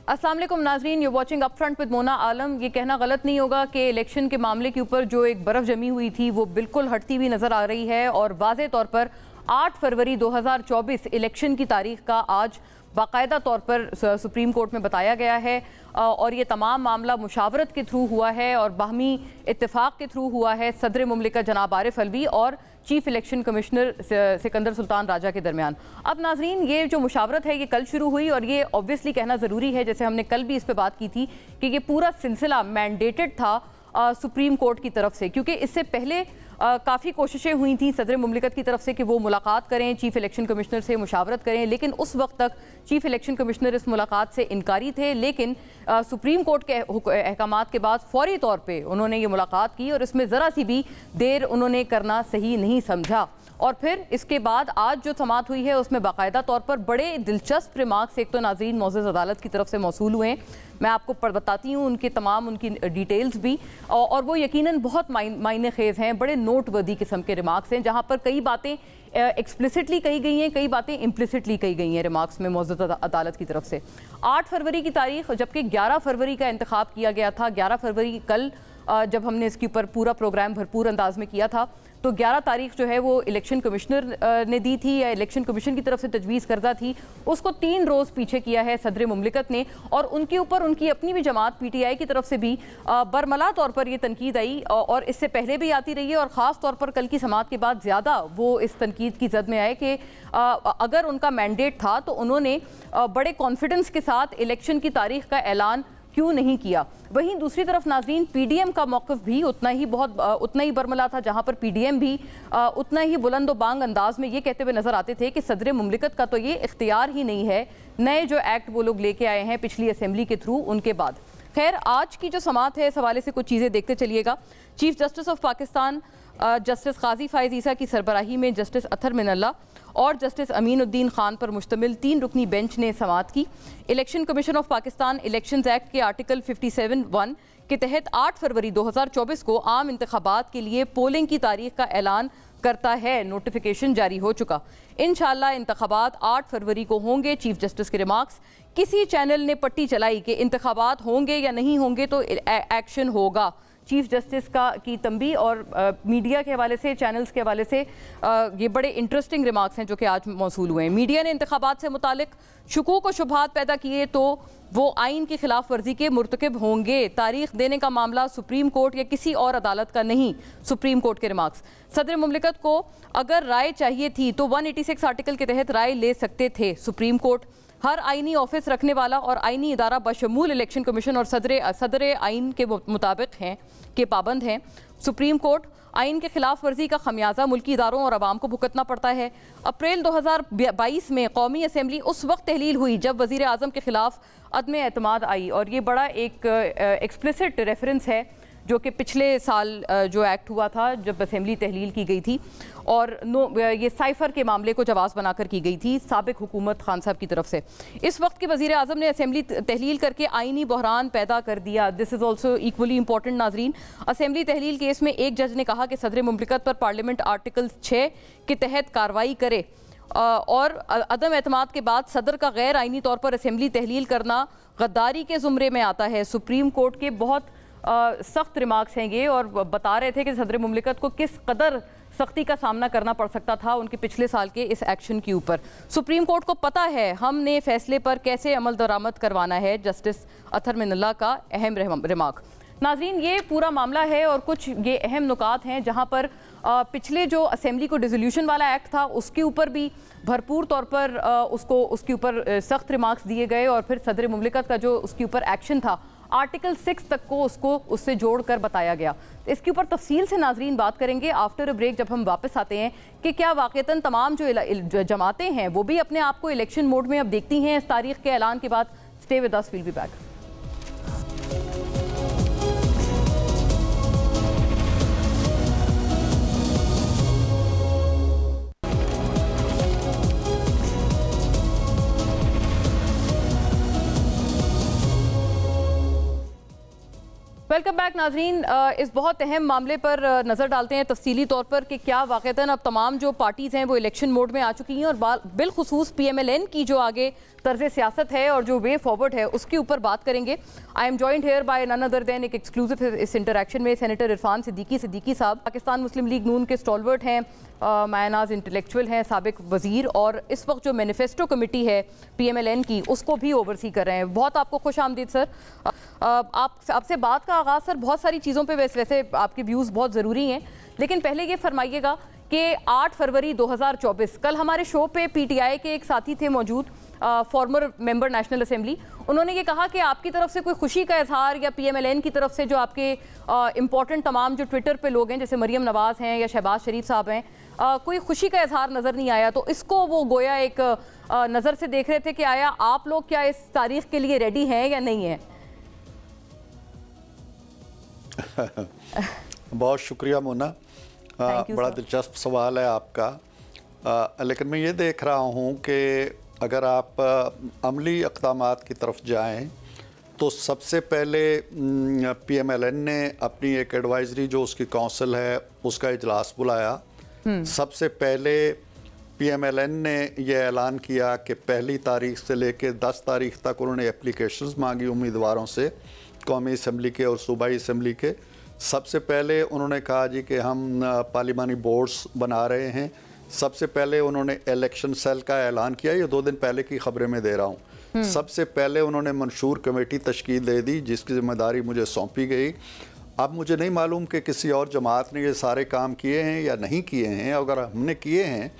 अस्सलाम वालेकुम नाजरीन, you watching up front with Mona Alam. ये कहना गलत नहीं होगा कि इलेक्शन के मामले के ऊपर जो एक बर्फ़ जमी हुई थी वो बिल्कुल हटती हुई नज़र आ रही है और वाज़े तौर पर 8 फरवरी 2024 इलेक्शन की तारीख का आज बाकायदा तौर पर सुप्रीम कोर्ट में बताया गया है और ये तमाम मामला मुशावरत के थ्रू हुआ है और बाहमी इत्तेफाक के थ्रू हुआ है सदर मुमलिकत जनाब आरिफ अलवी और chief election commissioner Sikandar Sultan Raja के दरमियान। अब नाजरीन, ये जो मुशावरत है ये कल शुरू हुई और ये ऑब्वियसली कहना ज़रूरी है, जैसे हमने कल भी इस पर बात की थी कि ये पूरा सिलसिला मैंडेटेड था सुप्रीम कोर्ट की तरफ से, क्योंकि इससे पहले काफ़ी कोशिशें हुई थी सदर मुमलिकत की तरफ से कि वो मुलाकात करें, चीफ इलेक्शन कमिश्नर से मुशावरत करें, लेकिन उस वक्त तक चीफ इलेक्शन कमिश्नर इस मुलाकात से इनकारी थे। लेकिन सुप्रीम कोर्ट के अहकामात के बाद फौरी तौर पे उन्होंने ये मुलाकात की और इसमें ज़रा सी भी देर उन्होंने करना सही नहीं समझा और फिर इसके बाद आज जो समाअत हुई है उसमें बाकायदा तौर पर बड़े दिलचस्प रिमार्क्स एक तो नाज़रीन मौजूद अदालत की तरफ से मौसूल हुए हैं। मैं आपको बताती हूँ उनकी डिटेल्स भी और वो यकीनन बहुत मायने खेज़ हैं, बड़े नोटवर्दी किस्म के रिमार्क्स हैं जहाँ पर कई बातें एक्सप्लिसिटली कही गई हैं, कई बातें इम्प्लिसिटली कही गई हैं रिमार्क्स में मौजूद अदालत की तरफ से। 8 फरवरी की तारीख जबकि 11 फरवरी का इंतखाब किया गया था, 11 फरवरी कल जब हमने इसके ऊपर पूरा प्रोग्राम भरपूर अंदाज में किया था तो 11 तारीख जो है वो इलेक्शन कमिश्नर ने दी थी या इलेक्शन कमीशन की तरफ से तजवीज़ करदा थी, उसको 3 रोज़ पीछे किया है सदर मुमलिकत ने और उनके ऊपर उनकी अपनी भी जमात PTI की तरफ से भी बरमला तौर पर ये तनकीद आई और इससे पहले भी आती रही है और ख़ास तौर पर कल की समाअत के बाद ज़्यादा वो इस तनकीद की जद में आए कि अगर उनका मैंडेट था तो उन्होंने बड़े कॉन्फिडेंस के साथ इलेक्शन की तारीख का ऐलान क्यों नहीं किया। वहीं दूसरी तरफ नाजरीन PDM का मौक़िफ़ भी उतना ही बरमला था, जहां पर PDM भी उतना ही बुलंद व बांग अंदाज में ये कहते हुए नज़र आते थे कि सदर मुमलिकत का तो ये इख्तियार ही नहीं है, नए जो एक्ट वो लोग लेके आए हैं पिछली असेंबली के थ्रू उनके बाद। खैर, आज की जो समाअत है इस हवाले से कुछ चीज़ें देखते चलिएगा। Chief justice of Pakistan justice Qazi Faez Isa की सरबराही में जस्टिस अतर मिनल्ला और जस्टिस अमीनुद्दीन खान पर मुश्तमिल 3 रुकनी बेंच ने समाअत की। Election commission of Pakistan elections act के आर्टिकल 57(1) के तहत 8 फरवरी 2024 को आम इंतखाबात के लिए पोलिंग की तारीख का ऐलान करता है। नोटिफिकेशन जारी हो चुका। इंशाअल्लाह इंतखाबात 8 फरवरी को होंगे। चीफ जस्टिस के रिमार्क्स, किसी चैनल ने पट्टी चलाई कि इंतखाबात होंगे या नहीं होंगे तो एक्शन होगा। चीफ जस्टिस की तंबी और मीडिया के हवाले से, चैनल्स के हवाले से ये बड़े इंटरेस्टिंग रिमार्क्स हैं जो कि आज मौसूल हुए हैं। मीडिया ने इंतखाबात से मुतालिक शुकूक व शुबहात पैदा किए तो वो आइन की खिलाफ वर्जी के मुर्तकिब होंगे। तारीख देने का मामला सुप्रीम कोर्ट या किसी और अदालत का नहीं। सुप्रीम कोर्ट के रिमार्क्स, सदर मुमलिकत को अगर राय चाहिए थी तो 186 आर्टिकल के तहत राय ले सकते थे। सुप्रीम कोर्ट, हर आइनी ऑफिस रखने वाला और आइनी इदारा बशमूल इलेक्शन कमीशन और सदर आइन के मुताबिक हैं के पाबंद हैं। सुप्रीम कोर्ट, आइन के खिलाफ वर्जी का खमियाजा मुल्की इदारों और आवाम को भुगतना पड़ता है। अप्रैल 2022 में कौमी असम्बली उस वक्त तहलील हुई जब वज़ीर आज़म के खिलाफ अदम एतमाद आई और ये बड़ा एक एक्सप्लिसिट रेफरेंस है जो कि पिछले साल जो एक्ट हुआ था जब असम्बली तहलील की गई थी और ये साइफर के मामले को जवाब बनाकर की गई थी साबिक हुकूमत खान साहब की तरफ से। इस वक्त के वज़ीर आज़म ने असम्बली तहलील करके आइनी बहरान पैदा कर दिया। This is also equally important नाजरीन। असम्बली तहलील केस में एक जज ने कहा कि सदर मुमलिकत पर पार्लियामेंट आर्टिकल 6 के तहत कार्रवाई करे और अदम एतमाद के बाद सदर का गैर आइनी तौर पर असम्बली तहलील करना गद्दारी के ज़ुमरे में आता है। सुप्रीम कोर्ट के बहुत सख्त रिमार्क्स हैं ये और बता रहे थे कि सदर मुमलिकत को किस कदर सख्ती का सामना करना पड़ सकता था उनके पिछले साल के इस एक्शन के ऊपर। सुप्रीम कोर्ट को पता है हमने फैसले पर कैसे अमल दरामद करवाना है। जस्टिस अतर मिनल्ला का अहम रिमार्क। नाजरीन, ये पूरा मामला है और कुछ ये अहम नुकात हैं जहाँ पर पिछले जो असेंबली को डिसोल्यूशन वाला एक्ट था उसके ऊपर भी भरपूर तौर पर उसके ऊपर सख्त रिमार्क्स दिए गए और फिर सदर मुमलिकत का जो उसके ऊपर एक्शन था आर्टिकल 6 तक को उससे जोड़कर बताया गया। इसके ऊपर तफसील से नाजरीन बात करेंगे आफ्टर अ ब्रेक जब हम वापस आते हैं कि क्या वाक़तन तमाम जो जमातें हैं वो भी अपने आप को इलेक्शन मोड में अब देखती हैं इस तारीख के ऐलान के बाद। Stay with us, will be back. Welcome back नाजरीन। इस बहुत अहम मामले पर नज़र डालते हैं तफसीली तौर पर कि क्या वाक़तन अब तमाम जो पार्टीज़ हैं वो इलेक्शन मोड में आ चुकी हैं, और बिलखुसूस PMLN की जो आगे तर्ज सियासत है और जो वे फॉरवर्ड है उसके ऊपर बात करेंगे। I am joined here by none other than एक एक्सक्लूसिव इस इंटरेक्शन में सेनेटर इरफान सिद्दीकी साहब, पाकिस्तान मुस्लिम लीग नून के स्टॉलवर्ट हैं, मायनाज इंटेलेक्चुअल हैं, साबिक वज़ीर, और इस वक्त जो मैनिफेस्टो कमेटी है PMLN की उसको भी ओवरसी कर रहे हैं। बहुत आपको खुश आमदीद सर। आपसे बात का आगाज़ सर बहुत सारी चीज़ों पे वैसे आपके व्यूज़ बहुत ज़रूरी हैं, लेकिन पहले ये फरमाइएगा कि 8 फरवरी 2024 कल हमारे शो पे PTI के एक साथी थे मौजूद, फॉर्मर मेंबर नेशनल असेंबली, उन्होंने ये कहा कि आपकी तरफ से कोई खुशी का इजहार या PMLN की तरफ से जो आपके इम्पोर्टेंट तमाम जो ट्विटर पे लोग हैं जैसे मरियम नवाज़ हैं या शहबाज शरीफ साहब हैं, कोई खुशी का इजहार नज़र नहीं आया। तो इसको वो गोया एक नज़र से देख रहे थे कि आया आप लोग क्या इस तारीख के लिए रेडी हैं या नहीं हैं? बहुत शुक्रिया मोना, बड़ा दिलचस्प सवाल है आपका। लेकिन मैं ये देख रहा हूँ कि अगर आप अमली इक़दामात की तरफ जाएं तो सबसे पहले PMLN ने अपनी एक एडवाइजरी जो उसकी काउंसिल है उसका इजलास बुलाया। सबसे पहले PMLN ने यह ऐलान किया कि पहली तारीख से लेकर 10 तारीख तक उन्होंने एप्लीकेशंस मांगी उम्मीदवारों से, कौमी असम्बली के और सूबाई असम्बली के। सबसे पहले उन्होंने कहा जी कि हम पार्लिमानी बोर्ड्स बना रहे हैं। सबसे पहले उन्होंने इलेक्शन सेल का ऐलान किया, ये 2 दिन पहले की खबरें मैं दे रहा हूँ। सबसे पहले उन्होंने मंशूर कमेटी तश्कील दे दी जिसकी ज़िम्मेदारी मुझे सौंपी गई। अब मुझे नहीं मालूम कि किसी और जमात ने ये सारे काम किए हैं या नहीं किए हैं। अगर हमने किए हैं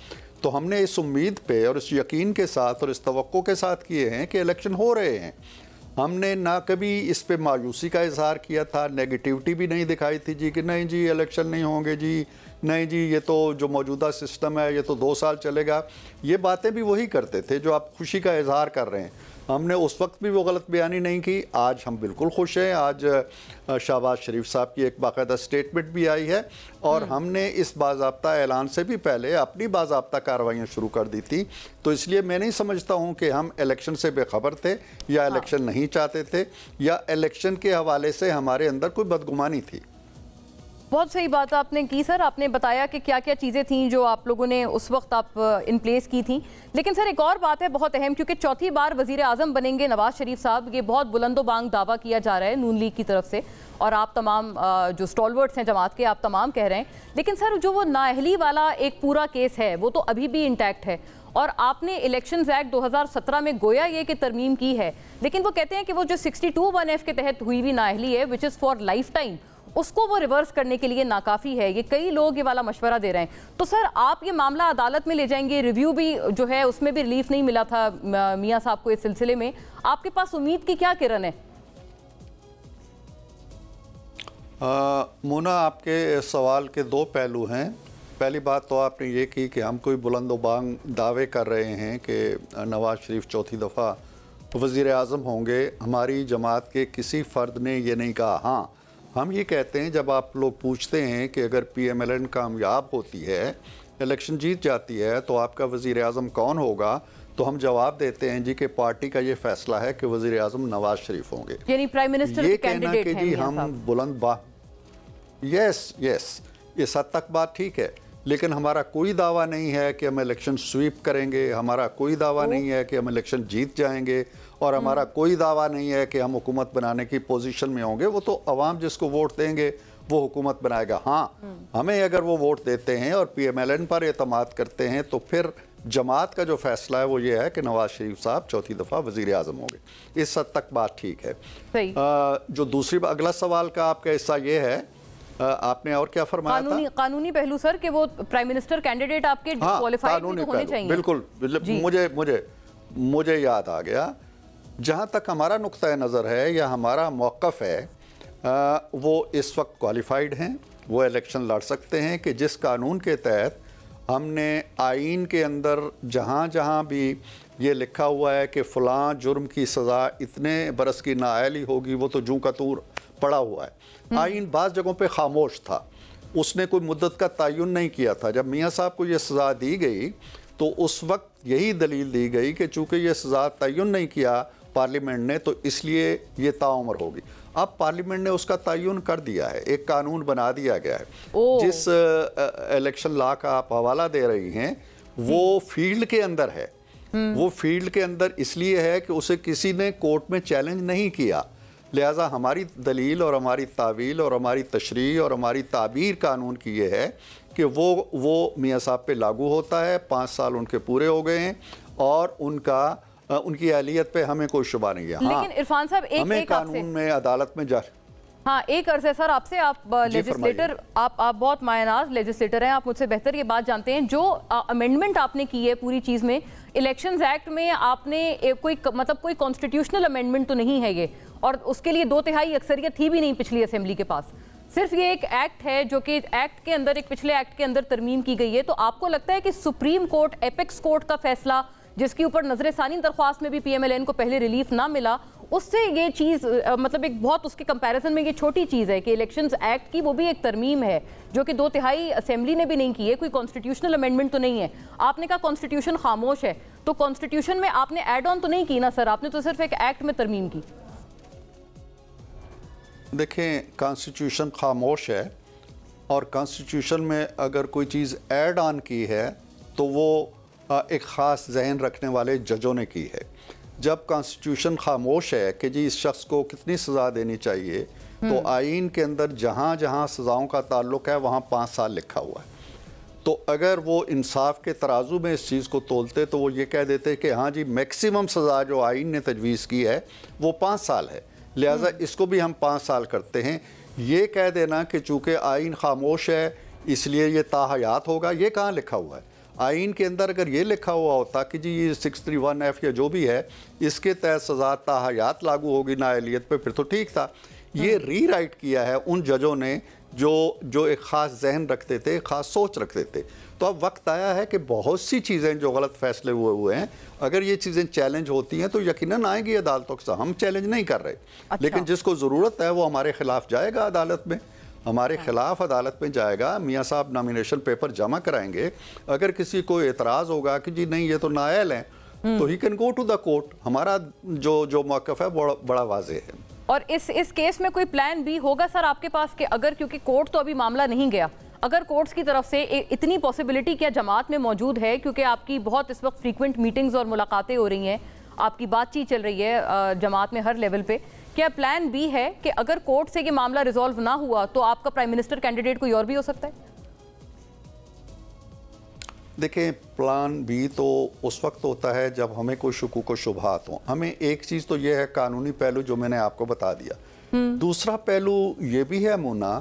तो हमने इस उम्मीद पे और इस यकीन के साथ और इस तवक्को के साथ किए हैं कि इलेक्शन हो रहे हैं। हमने ना कभी इस पे मायूसी का इजहार किया था, नेगेटिविटी भी नहीं दिखाई थी जी कि नहीं जी इलेक्शन नहीं होंगे जी, नहीं जी ये तो जो मौजूदा सिस्टम है ये तो 2 साल चलेगा। ये बातें भी वही करते थे जो आप खुशी का इजहार कर रहे हैं। हमने उस वक्त भी वो गलत बयानी नहीं की। आज हम बिल्कुल खुश हैं। आज शहबाज शरीफ साहब की एक बाकायदा स्टेटमेंट भी आई है और हमने इस बाज़ाब्ता ऐलान से भी पहले अपनी बाज़ाब्ता कार्रवाइयाँ शुरू कर दी थी। तो इसलिए मैं नहीं समझता हूँ कि हम इलेक्शन से बेखबर थे या इलेक्शन नहीं चाहते थे या इलेक्शन के हवाले से हमारे अंदर कोई बदगुमानी थी। बहुत सही बात आपने की सर, आपने बताया कि क्या क्या चीज़ें थीं जो आप लोगों ने उस वक्त आप इन प्लेस की थी। लेकिन सर एक और बात है बहुत अहम, क्योंकि चौथी बार वज़ीर आज़म बनेंगे नवाज़ शरीफ साहब, ये बहुत बुलंदोबांग दावा किया जा रहा है नून लीग की तरफ से, और आप तमाम जो स्टॉलवर्ड्स हैं जमात के आप तमाम कह रहे हैं। लेकिन सर जो वो नाअहली वाला एक पूरा केस है वो तो अभी भी इंटैक्ट है, और आपने इलेक्शंस एक्ट 2017 में गोया ये कि तरमीम की है, लेकिन वो कहते हैं कि वो जो 62(1)(f) के तहत हुई हुई नाअहली है which is for life time, उसको वो रिवर्स करने के लिए नाकाफ़ी है। ये कई लोग ये वाला मशवरा दे रहे हैं। तो सर आप ये मामला अदालत में ले जाएंगे, रिव्यू भी जो है उसमें भी रिलीफ नहीं मिला था मियाँ साहब को इस सिलसिले में, आपके पास उम्मीद की क्या किरण है? मोना, आपके सवाल के 2 पहलू हैं। पहली बात तो आपने ये की कि हम कोई बुलंदोबांग दावे कर रहे हैं कि नवाज़ शरीफ चौथी दफ़ा वज़ीर आज़म होंगे। हमारी जमात के किसी फ़र्द ने ये नहीं कहा। हाँ, हम ये कहते हैं जब आप लोग पूछते हैं कि अगर PMLN कामयाब होती है, इलेक्शन जीत जाती है तो आपका वज़ीर आज़म कौन होगा, तो हम जवाब देते हैं जी कि पार्टी का ये फैसला है कि वज़ीर आज़म नवाज़ शरीफ होंगे। यानी प्राइम मिनिस्टर ये कहना कि जी हम यस इस हद तक बात ठीक है, लेकिन हमारा कोई दावा नहीं है कि हम इलेक्शन स्वीप करेंगे, हमारा कोई दावा नहीं है कि हम इलेक्शन जीत जाएंगे, और हमारा कोई दावा नहीं है कि हम हुकूमत बनाने की पोजीशन में होंगे। वो तो अवाम जिसको वोट देंगे वो हुकूमत बनाएगा। हाँ, हमें अगर वो वोट देते हैं और PMLN पर एतमाद करते हैं तो फिर जमात का जो फैसला है वो ये है कि नवाज शरीफ साहब चौथी दफ़ा वज़ीर आज़म होंगे। इस हद तक बात ठीक है। जो दूसरी अगला सवाल का आपका हिस्सा ये है, आपने और क्या फरमाया था? कानूनी पहलू सर कि वो प्राइम मिनिस्टर कैंडिडेट आपके क्वालिफाइड तो होने चाहिए। बिल्कुल, मुझे याद आ गया। जहाँ तक हमारा नुक्ता नज़र है या हमारा मौक़िफ़ है वो इस वक्त क्वालिफाइड हैं, वो इलेक्शन लड़ सकते हैं कि जिस कानून के तहत हमने आइन के अंदर जहाँ जहाँ भी ये लिखा हुआ है कि फ़लाँ जुर्म की सज़ा इतने बरस की नाअहली होगी, वो तो जूं का तूर पड़ा हुआ है। आइन बाज़ जगहों पे खामोश था, उसने कोई मुद्दत का तयन नहीं किया था। जब मियाँ साहब को ये सज़ा दी गई तो उस वक्त यही दलील दी गई कि चूँकि ये सज़ा तयन नहीं किया पार्लियामेंट ने, तो इसलिए ये ताउम्र होगी। अब पार्लियामेंट ने उसका तयन कर दिया है, एक कानून बना दिया गया है। जिस इलेक्शन लॉ का आप हवाला दे रही हैं वो फील्ड के अंदर है, वो फील्ड के अंदर इसलिए है कि उसे किसी ने कोर्ट में चैलेंज नहीं किया, लिहाजा हमारी दलील और हमारी तावील और हमारी तशरीह और हमारी ताबीर कानून की ये है कि वो मियाँ साहब पे लागू होता है। 5 साल उनके पूरे हो गए हैं और उनकी अहलियत पे हमें कोई शुबा नहीं है। लेकिन इरफान साहब हमें कानून में अदालत में जा एक अर्ज है सर आपसे, आप लेजिस्लेटर, आप बहुत मायनाज लेजिस्लेटर हैं, आप मुझसे बेहतर ये बात जानते हैं। जो अमेंडमेंट आपने की है पूरी चीज़ में, इलेक्शंस एक्ट में आपने कोई कॉन्स्टिट्यूशनल अमेंडमेंट तो नहीं है ये, और उसके लिए 2/3 अक्सरियत थी भी नहीं पिछली असेंबली के पास, सिर्फ ये एक एक्ट है जो कि एक्ट के अंदर, एक पिछले एक्ट के अंदर तरमीम की गई है। तो आपको लगता है कि सुप्रीम कोर्ट, एपेक्स कोर्ट का फैसला, जिसके ऊपर नजरसानी दरख्वास्त में भी PMLN को पहले रिलीफ ना मिला, उससे ये चीज़ एक बहुत उसके कंपैरिजन में ये छोटी चीज़ है कि इलेक्शंस एक्ट की वो भी एक तरमीम है जो कि 2/3 असेंबली ने भी नहीं की है, कोई कॉन्स्टिट्यूशनल अमेंडमेंट तो नहीं है। आपने कहा कॉन्स्टिट्यूशन खामोश है, तो कॉन्स्टिट्यूशन में आपने एड ऑन तो नहीं की ना सर, आपने तो सिर्फ एक एक्ट में तरमीम की। देखें, कॉन्स्टिट्यूशन खामोश है और कॉन्स्टिट्यूशन में अगर कोई चीज़ ऐड ऑन की है तो वो एक ख़ास जहन रखने वाले जजों ने की है। जब कॉन्स्टिट्यूशन खामोश है कि जी इस शख्स को कितनी सज़ा देनी चाहिए, तो आइन के अंदर जहाँ जहाँ सज़ाओं का ताल्लुक़ है वहाँ 5 साल लिखा हुआ है। तो अगर वो इंसाफ के तराजू में इस चीज़ को तोलते तो वो ये कह देते कि हाँ जी मैक्सिमम सज़ा जो आइन ने तजवीज़ की है वो 5 साल है, लिहाजा इसको भी हम 5 साल करते हैं। ये कह देना कि चूँकि आइन खामोश है इसलिए ये ताहयात होगा, ये कहाँ लिखा हुआ है? आइन के अंदर अगर ये लिखा हुआ होता कि जी ये 631F या जो भी है इसके तहत सज़ा ताहयात लागू होगी नाअहलियत पे, फिर तो ठीक था। ये री राइट किया है उन जजों ने जो एक ख़ास जहन रखते थे, ख़ास सोच रखते थे। तो अब वक्त आया है कि बहुत सी चीज़ें जो गलत फैसले हुए हैं, अगर ये चीज़ें चैलेंज होती हैं तो यकीनन आएंगी अदालतों के साथ। हम चैलेंज नहीं कर रहे, लेकिन जिसको ज़रूरत है वो हमारे खिलाफ जाएगा अदालत में, हमारे खिलाफ अदालत में जाएगा। मियाँ साहब नॉमिनेशन पेपर जमा कराएंगे, अगर किसी को एतराज़ होगा कि जी नहीं ये तो नाअहल हैं, तो he can go to the court. हमारा जो मौक़िफ़ है बड़ा वाज़ेह है। और इस केस में कोई प्लान भी होगा सर आपके पास कि अगर, क्योंकि कोर्ट तो अभी मामला नहीं गया, अगर कोर्ट्स की तरफ से इतनी पॉसिबिलिटी क्या जमात में मौजूद है, क्योंकि आपकी बहुत इस वक्त फ्रीक्वेंट मीटिंग्स और मुलाकातें हो रही हैं, आपकी बातचीत चल रही है जमात में हर लेवल पे, क्या प्लान भी है कि अगर कोर्ट से ये मामला रिजॉल्व ना हुआ तो आपका प्राइम मिनिस्टर कैंडिडेट कोई और भी हो सकता है? देखें, प्लान बी तो उस वक्त होता है जब हमें कोई शुकूक व शुबहात हो। हमें एक चीज़ तो ये है कानूनी पहलू जो मैंने आपको बता दिया, दूसरा पहलू ये भी है मोना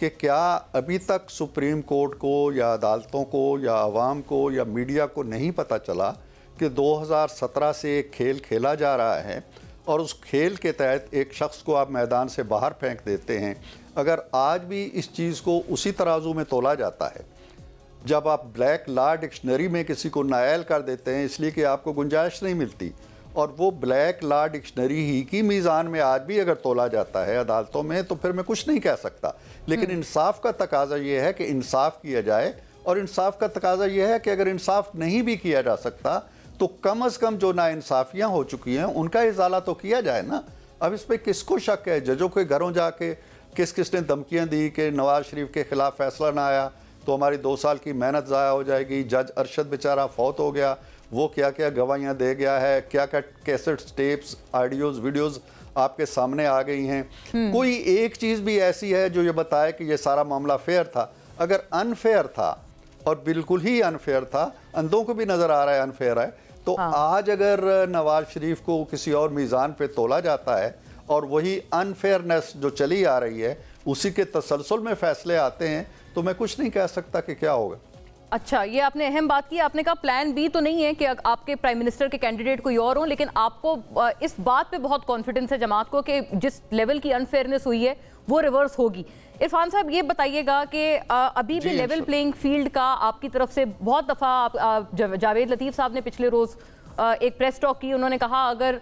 कि क्या अभी तक सुप्रीम कोर्ट को या अदालतों को या आवाम को या मीडिया को नहीं पता चला कि 2017 से एक खेल खेला जा रहा है और उस खेल के तहत एक शख्स को आप मैदान से बाहर फेंक देते हैं। अगर आज भी इस चीज़ को उसी तराजू में तोला जाता है, जब आप ब्लैक लॉ डिक्शनरी में किसी को नाअहल कर देते हैं इसलिए कि आपको गुंजाइश नहीं मिलती, और वो ब्लैक लॉ डिक्शनरी ही की मीज़ान में आज भी अगर तोला जाता है अदालतों में, तो फिर मैं कुछ नहीं कह सकता। लेकिन इंसाफ का तकाजा ये है कि इंसाफ किया जाए, और इंसाफ का तकाजा ये है कि अगर इंसाफ नहीं भी किया जा सकता तो कम अज़ कम जो नाइंसाफ़ियाँ हो चुकी हैं उनका इजाला तो किया जाए ना। अब इस पर किसको शक है? जजों के घरों जाके किस ने धमकियाँ दी कि नवाज शरीफ के ख़िलाफ़ फैसला ना आया तो हमारी 2 साल की मेहनत ज़ाया हो जाएगी। जज अरशद बेचारा फौत हो गया, वो क्या क्या गवाहियाँ दे गया है, क्या क्या कैसेट्स, टेप्स, ऑडियोज़, वीडियोज़ आपके सामने आ गई हैं। कोई एक चीज़ भी ऐसी है जो ये बताए कि ये सारा मामला फेयर था? अगर अनफेयर था, और बिल्कुल ही अनफेयर था, अंधों को भी नज़र आ रहा है अनफेयर है, तो आज अगर नवाज शरीफ को किसी और मीज़ान पे तोला जाता है और वही अनफेयरनेस जो चली आ रही है उसी के तसलसल में फैसले आते हैं, तो मैं कुछ नहीं कह सकता कि क्या होगा। अच्छा, ये आपने अहम बात की। आपने कहा प्लान बी तो नहीं है कि आपके प्राइम मिनिस्टर के कैंडिडेट कोई और हो, लेकिन आपको इस बात पे बहुत कॉन्फिडेंस है जमात को कि जिस लेवल की अनफेयरनेस हुई है वो रिवर्स होगी। इरफान साहब, ये बताइएगा कि अभी भी लेवल प्लेइंग फील्ड का आपकी तरफ से बहुत दफ़ा जावेद लतीफ़ साहब ने पिछले रोज़ एक प्रेस टॉक की, उन्होंने कहा अगर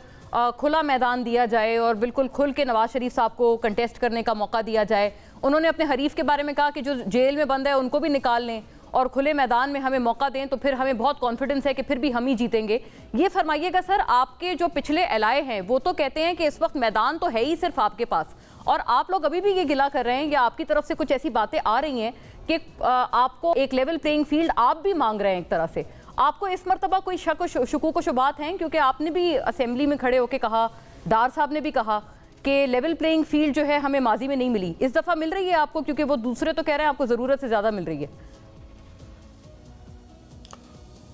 खुला मैदान दिया जाए और बिल्कुल खुल के नवाज शरीफ साहब को कंटेस्ट करने का मौका दिया जाए, उन्होंने अपने हरीफ के बारे में कहा कि जो जेल में बंद है उनको भी निकाल लें اور کھلے میدان میں ہمیں موقع دیں تو پھر ہمیں بہت کانفیڈنس ہے کہ پھر بھی ہم ہی جیتیں گے. یہ فرمائیے گا سر, آپ کے جو پچھلے الائے ہیں وہ تو کہتے ہیں کہ اس وقت میدان تو ہے ہی صرف آپ کے پاس, اور آپ لوگ ابھی بھی یہ گلا کر رہے ہیں یا آپ کی طرف سے کچھ ایسی باتیں آ رہی ہیں کہ آپ کو ایک لیول پلینگ فیلڈ آپ بھی مانگ رہے ہیں ایک طرح سے. آپ کو اس مرتبہ کوئی شک و شکوک و شبہات ہیں؟ کیونکہ آپ نے بھی اسمبلی میں کھڑے ہو کے کہا, ڈار صاحب نے بھی کہا کہ لیول پلینگ فیلڈ جو ہے ہمیں ماضی میں نہیں ملی, اس دفعہ مل رہی ہے آپ کو, کیونکہ وہ دوسرے تو کہہ رہے ہیں آپ کو ضرورت سے زیادہ مل رہی ہے.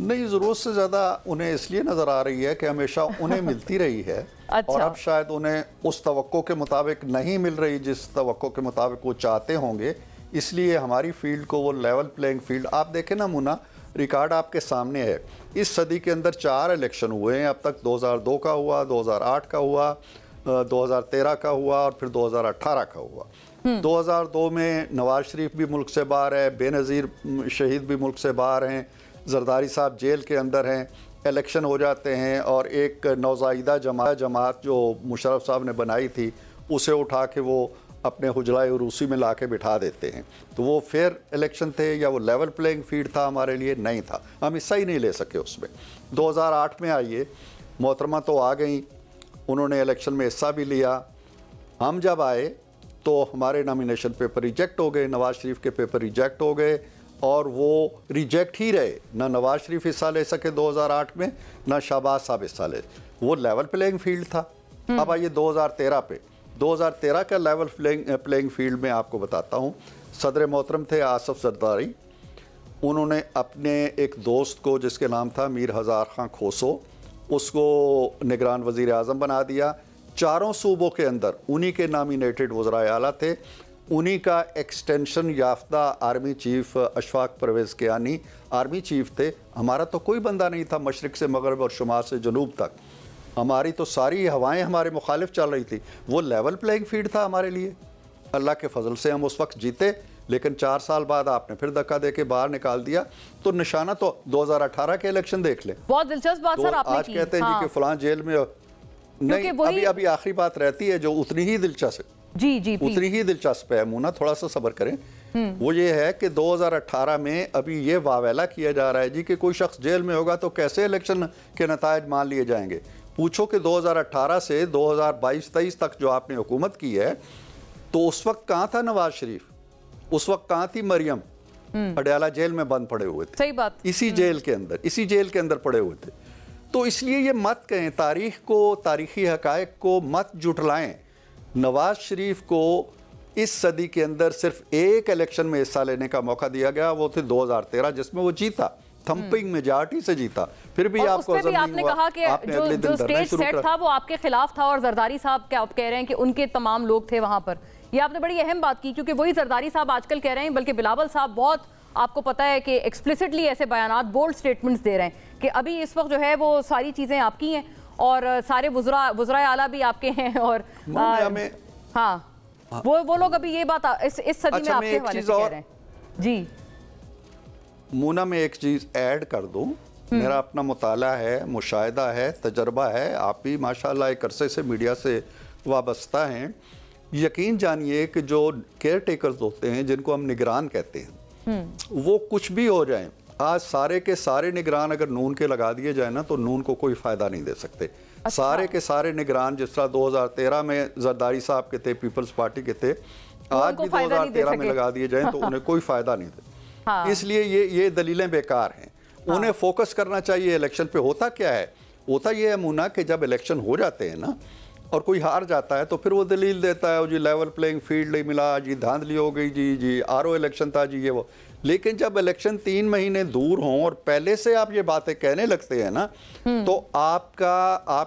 نہیں, ضرورت سے زیادہ انہیں اس لیے نظر آ رہی ہے کہ ہمیشہ انہیں ملتی رہی ہے اور اب شاید انہیں اس توقع کے مطابق نہیں مل رہی جس توقع کے مطابق وہ چاہتے ہوں گے, اس لیے ہماری فیلڈ کو وہ لیول پلینگ فیلڈ. آپ دیکھیں نا مونا, ریکارڈ آپ کے سامنے ہے, اس صدی کے اندر 4 الیکشن ہوئے ہیں اب تک. 2002 کا ہوا, 2008 کا ہوا, 2013 کا ہوا اور پھر 2018 کا ہوا. 2002 میں نواز شریف بھی ملک سے باہر ہے, بے نظیر شہید بھی ملک سے باہر ہیں, زرداری صاحب جیل کے اندر ہیں, الیکشن ہو جاتے ہیں اور ایک نوزائیدہ جماعت جو مشرف صاحب نے بنائی تھی اسے اٹھا کے وہ اپنے حجرہ عروسی میں لا کے بٹھا دیتے ہیں. تو وہ فیئر الیکشن تھے یا وہ لیول پلینگ فیلڈ تھا؟ ہمارے لیے نہیں تھا, ہم حصہ ہی نہیں لے سکے اس میں. 2008 میں آئیے, محترمہ تو آ گئیں, انہوں نے الیکشن میں حصہ بھی لیا. ہم جب آئے تو ہمارے نامینیشن پیپر ریجیکٹ ہو گئے, نواز شریف کے پیپر ریجیکٹ ہو گئے اور وہ ریجیکٹ ہی رہے. نہ نواز شریف حصہ لے سکے 2008 میں, نہ شہباز صاحب حصہ لے. وہ لیول پلینگ فیلڈ تھا. اب آئیے 2013 پہ. 2013 کا لیول پلینگ فیلڈ میں آپ کو بتاتا ہوں. صدر محترم تھے آصف زرداری, انہوں نے اپنے ایک دوست کو جس کے نام تھا میر ہزار خان کھوسو, اس کو نگران وزیر اعظم بنا دیا. 4 صوبوں کے اندر انہی کے نامینیٹڈ وزرائے اعلیٰ تھے. انہی کا ایکسٹینشن یافتہ army chief Ashfaq Pervez Kayani army chief تھے. ہمارا تو کوئی بندہ نہیں تھا مشرق سے مغرب اور شمال سے جنوب تک. ہماری تو ساری ہوائیں ہمارے مخالف چل رہی تھی. وہ لیول پلینگ فیلڈ تھا ہمارے لیے. اللہ کے فضل سے ہم اس وقت جیتے, لیکن 4 سال بعد آپ نے پھر دھکا دے کے باہر نکال دیا. تو نشانہ تو 2018 کے الیکشن دیکھ لیں. بہت دلچسپ بات سر آپ نے کی. آج کہتے ہیں کہ فلاں جیل میں نہیں, ابھی آخری بات رہتی ہے جو اتنی ہی دلچسپ ہے. جی اتنی ہی دلچسپ ہے مونا, تھوڑا سا صبر کریں. وہ یہ ہے کہ 2018 میں ابھی یہ واویلا کیا جا رہا ہے جی کہ کوئی شخص جیل میں ہوگا تو کیسے الیکشن کے نتائج مان لیے جائیں گے. پوچھو کہ 2018 سے 2022-23 تک جو آپ نے حکومت کی ہے تو اس وقت کہاں تھا نواز شریف, اس وقت کہاں تھی مریم؟ اڈیالہ جیل میں بند پڑے ہوئے تھے. صحیح بات. اسی جیل کے اندر پڑے ہوئے تھے. تو اس لیے یہ مت کہیں, تاریخ کو, تاریخی حقائق کو مت جھٹلائیں. نواز شریف کو اس صدی کے اندر صرف ایک الیکشن میں حصہ لینے کا موقع دیا گیا, وہ تھے 2013 جس میں وہ جیتا, تھمپنگ میجارٹی سے جیتا. پھر بھی آپ کو آپ نے کہا کہ جو اسٹیج سیٹ تھا وہ آپ کے خلاف تھا, اور زرداری صاحب کیا آپ کہہ رہے ہیں کہ ان کے تمام لوگ تھے وہاں پر. یہ آپ نے بڑی اہم بات کی, کیونکہ وہی زرداری صاحب آج کل کہہ رہے ہیں, بلکہ بلاول صاحب بہت آپ کو پتہ ہے کہ ایکسپلیسٹلی ایسے بیانات, بولڈ سٹیٹمنٹس دے رہے ہیں کہ ابھی اس وقت جو ہے وہ ساری چیزیں آپ کی ہیں اور سارے وزرائے اعلیٰ بھی آپ کے ہیں, اور ہاں وہ لوگ ابھی یہ بات اس صدی میں آپ کے حوالے سے کہہ رہے ہیں. جی مونا, میں ایک چیز ایڈ کر دوں. میرا اپنا مطالعہ ہے, مشاہدہ ہے, تجربہ ہے. آپ بھی ماشاءاللہ ایک عرصے سے میڈیا سے وابستہ ہیں. یقین جانیے کہ جو کیئر ٹیکرز ہوتے ہیں, جن کو ہم نگران کہتے ہیں, وہ کچھ بھی ہو جائیں, آج سارے کے سارے نگران اگر نون کے لگا دیے جائیں نا تو نون کو کوئی فائدہ نہیں دے سکتے. سارے کے سارے نگران جس طرح 2013 میں زرداری صاحب کے تھے, پیپلز پارٹی کے تھے, آج بھی 2013 میں لگا دیے جائیں تو انہیں کوئی فائدہ نہیں دے. اس لیے یہ دلیلیں بیکار ہیں. انہیں فوکس کرنا چاہیے الیکشن پہ. ہوتا کیا ہے, ہوتا یہ ہے مونا کہ جب الیکشن ہو جاتے ہیں نا اور کوئی ہار جاتا ہے تو پھر وہ دلیل دیتا ہے, جی لیول پلینگ فیلڈ نہیں ملا, جی دھاندلی ہو گئی, جی آر او الیکشن تھا, جی یہ وہ. لیکن جب الیکشن 3 مہینے دور ہوں اور پہلے سے آپ یہ باتیں کہنے لگتے ہیں نا, تو آپ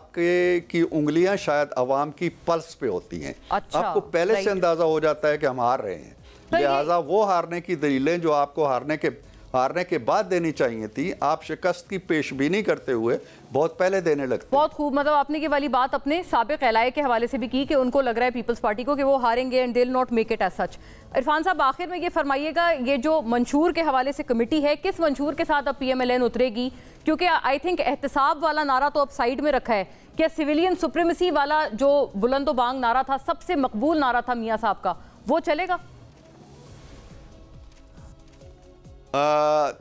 کی انگلیاں شاید عوام کی پلس پہ ہوتی ہیں. آپ کو پہلے سے اندازہ ہو جاتا ہے کہ ہم ہار رہے ہیں. لہٰذا وہ ہارنے کی دلیلیں جو آپ کو ہارنے کے بعد دینی چاہیے تھی, آپ شکست کی پیش بینی کرتے ہوئے بہت پہلے دینے لگتے. بہت خوب. مطلب آپ نے یہ والی بات اپنے سابق الائے کے حوالے سے بھی کی کہ ان کو لگ رہا ہے پیپلز پارٹی کو کہ وہ ہاریں گے, and they'll not make it as such. Irfan صاحب, آخر میں یہ فرمائیے گا, یہ جو منشور کے حوالے سے کمیٹی ہے, کس منشور کے ساتھ اب پی ایم ایل این اترے گی؟ کیونکہ آئی تھنک احتساب والا نعرہ تو اب سائیڈ میں رکھا ہے. کیا سویلین سپریمیسی والا جو بلند و بانگ نعرہ تھا, سب سے مقبول نعرہ تھا میاں صاحب کا, وہ چلے گا؟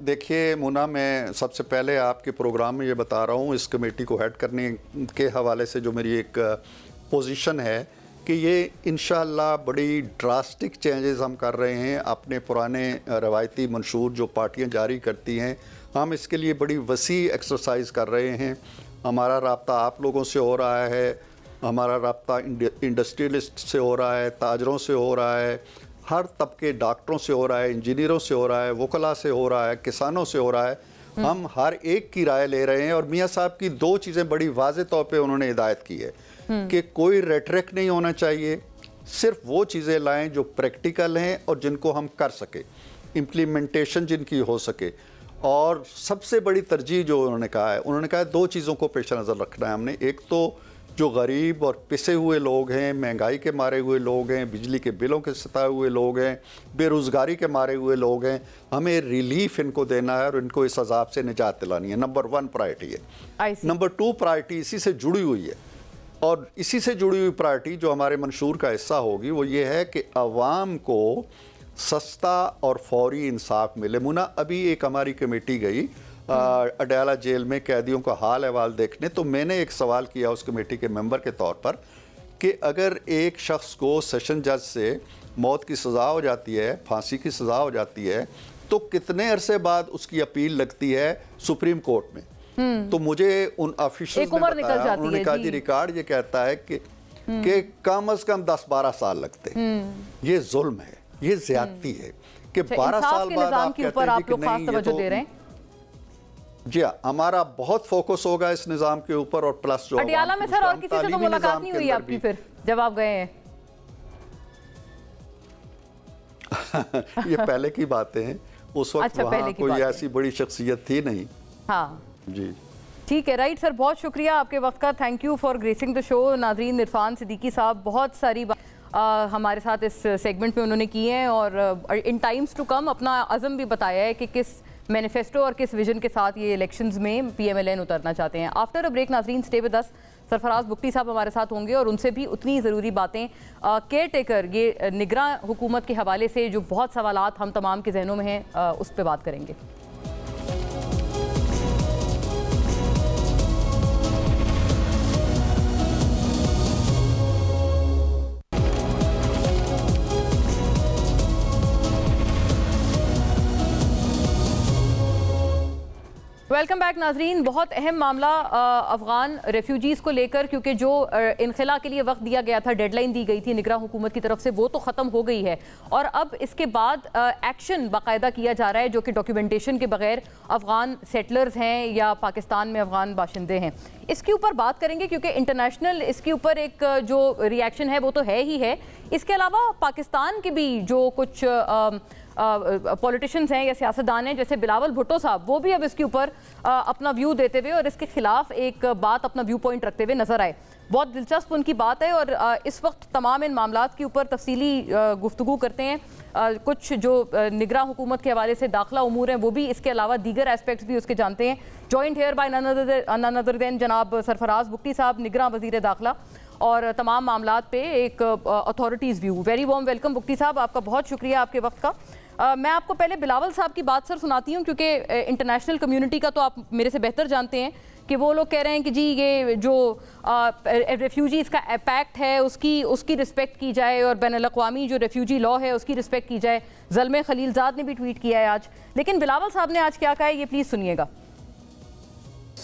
देखिए मुना, मैं सबसे पहले आपके प्रोग्राम में ये बता रहा हूँ, इस कमेटी को हेड करने के हवाले से जो मेरी एक पोजीशन है कि ये इंशाअल्लाह बड़ी ड्रास्टिक चेंजेस हम कर रहे हैं। अपने पुराने रवायती मंशूर जो पार्टियां जारी करती हैं, हम इसके लिए बड़ी वसी एक्सरसाइज कर रहे हैं। हमारा राब्ता आप लोगों से हो रहा है, हमारा राब्ता इंडस्ट्रियलिस्ट से हो रहा है, ताजरों से हो रहा है, हर तबके डॉक्टरों से हो रहा है, इंजीनियरों से हो रहा है, वकला से हो रहा है, किसानों से हो रहा है। हम हर एक की राय ले रहे हैं। और मियाँ साहब की दो चीज़ें बड़ी वाज़े तौर पे उन्होंने हिदायत की है कि कोई रेटरिक नहीं होना चाहिए, सिर्फ वो चीज़ें लाएं जो प्रैक्टिकल हैं और जिनको हम कर सके, इम्प्लीमेंटेशन जिनकी हो सके। और सबसे बड़ी तरजीह जो उन्होंने कहा है दो चीज़ों को पेश नज़र रखना है हमने। एक तो जो गरीब और पिसे हुए लोग हैं, महंगाई के मारे हुए लोग हैं, बिजली के बिलों के सताए हुए लोग हैं, बेरोज़गारी के मारे हुए लोग हैं, हमें रिलीफ इनको देना है और इनको इस अजाब से निजात दिलानी है। नंबर 1 प्रायोरिटी है। नंबर 2 प्रायोरिटी इसी से जुड़ी हुई है, और इसी से जुड़ी हुई प्रायोरिटी जो हमारे मंशूर का हिस्सा होगी वो ये है कि अवाम को सस्ता और फौरी इंसाफ मिले। मुना, अभी एक हमारी कमेटी गई अडयाला जेल में कैदियों का हाल अहवाल देखने, तो मैंने एक सवाल किया उस कमेटी के मेंबर के तौर पर कि अगर एक शख्स को सेशन जज से मौत की सज़ा हो जाती है, फांसी की सज़ा हो जाती है, तो कितने अरसे बाद उसकी अपील लगती है सुप्रीम कोर्ट में। तो मुझे उन ऑफिशियल्स ने बताया, उन्होंने कहा जी रिकॉर्ड ये कहता है कि कम अज कम 10-12 साल लगते। ये जुल्म है, ये ज्यादती है कि 12 साल बाद आप कहते हैं कि नहीं ये तो। जी हाँ, हमारा बहुत फोकस होगा इस निज़ाम के ऊपर। और प्लस जो अडयाला में सर और किसी से तो मुलाकात नहीं हुई आपकी फिर जब आप गए हैं? ये पहले की बातें हैं, उस वक्त वहाँ कोई ऐसी बड़ी शख्सियत थी नहीं। हाँ जी ठीक है, राइट सर, बहुत शुक्रिया आपके वक्त का। Thank you for gracing the show. नाजरीन, इरफान सिद्दीकी साहब बहुत सारी हमारे साथ इस सेगमेंट में उन्होंने की हैं और इन टाइम्स टू कम अपना अज़म भी बताया है कि किस मैनिफेस्टो और किस विजन के साथ ये इलेक्शंस में PMLN उतरना चाहते हैं। आफ्टर अ ब्रेक नाजरीन stay with us. Sarfaraz Bugti साहब हमारे साथ होंगे और उनसे भी उतनी ज़रूरी बातें केयर टेकर ये निगरां हुकूमत के हवाले से जो बहुत सवालात हम तमाम के जहनों में हैं उस पर बात करेंगे। वेलकम बैक नाजरीन। बहुत अहम मामला अफगान रेफ्यूजीज़ को लेकर, क्योंकि जो इनखला के लिए वक्त दिया गया था, डेडलाइन दी गई थी निगरां हुकूमत की तरफ से, वो तो ख़त्म हो गई है और अब इसके बाद एक्शन बाकायदा किया जा रहा है जो कि डॉक्यूमेंटेशन के बगैर अफगान सेटलर्स हैं या पाकिस्तान में अफगान बाशिंदे हैं। इसके ऊपर बात करेंगे क्योंकि इंटरनेशनल इसके ऊपर एक जो रिएक्शन है वो तो है ही है। इसके अलावा पाकिस्तान के भी जो कुछ पॉलिटिशियंस हैं या सियासतदान हैं जैसे बिलावल भुट्टो साहब, वो भी अब इसके ऊपर अपना व्यू देते हुए और इसके खिलाफ एक बात, अपना व्यू पॉइंट रखते हुए नजर आए। बहुत दिलचस्प उनकी बात है और इस वक्त तमाम इन मामलात के ऊपर तफसीली गुफ्तगू करते हैं। कुछ जो निगरां हुकूमत के हवाले से दाखिला उमूर हैं वो भी, इसके अलावा दीगर एस्पेक्ट्स भी उसके जानते हैं। Joined here by none other than जनाब सरफराज बुगटी साहब, निगरां वजीर दाखिला, और तमाम मामलात पे एक authorities view. Very warm welcome Bugti साहब, आपका बहुत शुक्रिया आपके वक्त का। मैं आपको पहले बिलावल साहब की बात सर सुनाती हूँ क्योंकि इंटरनेशनल कम्युनिटी का तो आप मेरे से बेहतर जानते हैं कि वो लोग कह रहे हैं कि जी ये जो रेफ्यूजीज़ का पैक्ट है उसकी रिस्पेक्ट की जाए और बैनुल-अक़वामी जो रेफ्यूजी लॉ है उसकी रिस्पेक्ट की जाए। ज़ल्मे खलीलज़ाद ने भी ट्वीट किया है आज, लेकिन बिलावल साहब ने आज क्या कहा है ये प्लीज़ सुनिएगा।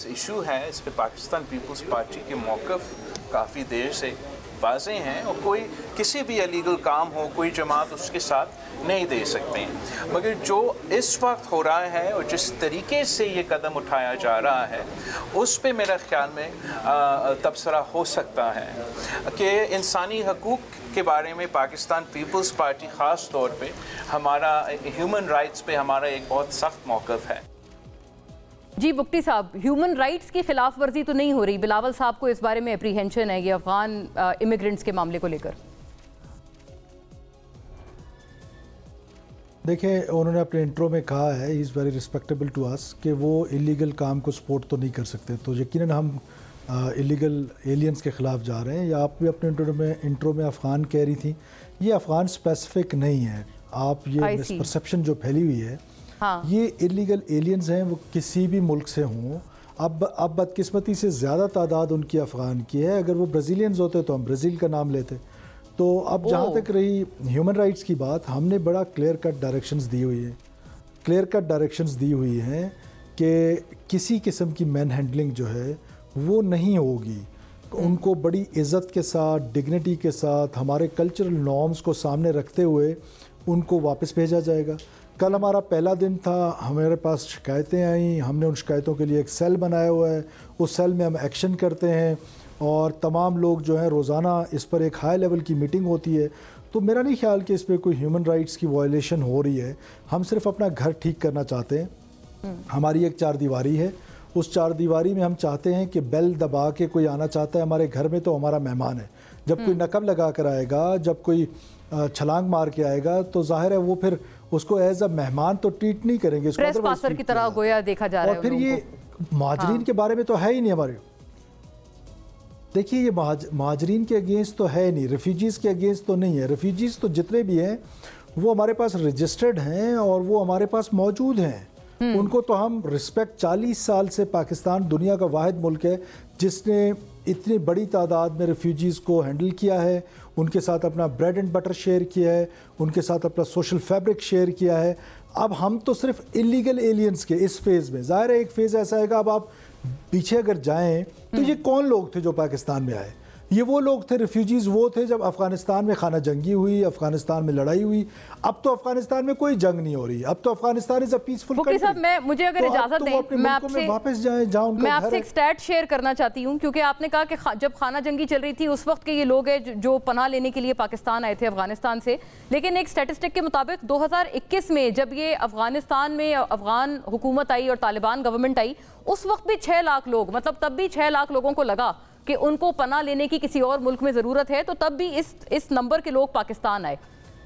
इशू है इस पे पाकिस्तान पीपल्स पार्टी के मौक़िफ़ काफ़ी देर से वाज़ेह हैं और कोई किसी भी इलीगल काम हो कोई जमात उसके साथ नहीं दे सकते हैं, मगर जो इस वक्त हो रहा है और जिस तरीके से ये कदम उठाया जा रहा है उस पे मेरा ख्याल में तबसरा हो सकता है कि इंसानी हकूक़ के बारे में पाकिस्तान पीपल्स पार्टी ख़ास तौर पे हमारा ह्यूमन राइट्स पे हमारा एक बहुत सख्त मौक़िफ़ है। जी बुगटी साहब, ह्यूमन राइट्स की खिलाफ वर्जी तो नहीं हो रही? बिलावल साहब को इस बारे में एप्रीहेंशन है ये अफगान इमिग्रेंट्स के मामले को लेकर? देखिए, उन्होंने अपने इंट्रो में कहा है he is very respectable to us कि वो इलीगल काम को सपोर्ट तो नहीं कर सकते, तो यकीनन हम इलीगल एलियंस के ख़िलाफ़ जा रहे हैं। या आप भी अपने इंट्रो में अफ़गान कह रही थी, ये अफ़गान स्पेसिफिक नहीं है। आप ये मिसपरसेप्शन जो फैली हुई है یہ ایلیگل ایلینز ہیں، وہ کسی بھی ملک سے ہوں. اب بدقسمتی سے زیادہ تعداد ان کی افغان کی ہے. اگر وہ برازیلینز ہوتے تو ہم برازیل کا نام لیتے. تو اب جہاں تک رہی ہیومن رائٹس کی بات، ہم نے بڑا کلیئر کٹ ڈائریکشنز دی ہوئی ہیں کہ کسی قسم کی مین ہینڈلنگ جو ہے وہ نہیں ہوگی. ان کو بڑی عزت کے ساتھ، ڈگنیٹی کے ساتھ، ہمارے کلچرل نارمز کو سامنے رکھتے ہوئے ان کو واپس بھیجا جائے گا. کل ہمارا پہلا دن تھا، ہمارے پاس شکایتیں آئیں، ہم نے ان شکایتوں کے لیے ایک سیل بنایا ہوا ہے. اس سیل میں ہم ایکشن کرتے ہیں اور تمام لوگ جو ہیں روزانہ اس پر ایک ہائی لیول کی میٹنگ ہوتی ہے. تو میرا نہیں خیال کہ اس پہ کوئی ہیومن رائٹس کی وائلیشن ہو رہی ہے. ہم صرف اپنا گھر ٹھیک کرنا چاہتے ہیں. ہماری ایک 4 دیواری ہے، اس 4 دیواری میں ہم چاہتے ہیں کہ بیل دبا کے کوئی آنا چاہتا ہے ہمارے گھر میں تو ہمارا مہمان ہے. جب کوئی نقب لگا کر آئے گا، جب کوئی چھلانگ مار کے آئے گا تو ظاہر ہے وہ پھر اس کو ایز اے مہمان تو ٹریٹ نہیں کریں گے، اس کو پریس پاسر کی طرح گویا دیکھا جا رہا ہے. اور پھر یہ مہاجرین کے بارے میں تو ہے ہی نہیں ہمارے. دیکھیے یہ مہاجرین کے اگینسٹ تو ہے نہیں، ریفیوجیز کے اگینسٹ تو نہیں ہے. ریفیوجیز تو جتنے بھی ہیں وہ ہمارے پاس رجسٹرڈ ہیں اور وہ ہمارے پاس موجود ہیں. ان کو تو ہم رسپیکٹ 40 سال سے پاکستان دنیا کا واحد ملک ہے جس نے اتنی بڑی تعداد میں ریفیوجیز کو ہینڈل کیا ہے، ان کے ساتھ اپنا بریڈ اینڈ بٹر شیئر کیا ہے، ان کے ساتھ اپنا سوشل فیبرک شیئر کیا ہے. اب ہم تو صرف ایلیگل ایلینز کے اس فیز میں، ظاہر ہے ایک فیز ایسا ہے کہ اب آپ پیچھے اگر جائیں تو یہ کون لوگ تھے جو پاکستان میں آئے؟ یہ وہ لوگ تھے، ریفیوجیز وہ تھے جب افغانستان میں خانہ جنگی ہوئی، افغانستان میں لڑائی ہوئی. اب تو افغانستان میں کوئی جنگ نہیں ہو رہی، اب تو افغانستان از اے پیسفل کنٹری. صاحب مجھے اگر اجازت دیں میں آپ سے واپس جائیں جہاں ان کا گھر ہے. میں آپ سے ایک سٹیٹ شیئر کرنا چاہتی ہوں، کیونکہ آپ نے کہا کہ جب خانہ جنگی چل رہی تھی اس وقت کے یہ لوگ ہیں جو پناہ لینے کے لیے پاکستان آئے تھے افغانستان سے. لیکن ایک سٹیٹسٹک کے مطابق 2021 میں جب یہ افغانستان میں افغان حکومت آئی اور طالبان گورنمنٹ آئی، اس وقت بھی 6 لاکھ لوگ، مطلب تب بھی 6 لاکھ لوگوں کو لگا کہ ان کو پناہ لینے کی کسی اور ملک میں ضرورت ہے، تو تب بھی اس نمبر کے لوگ پاکستان آئے.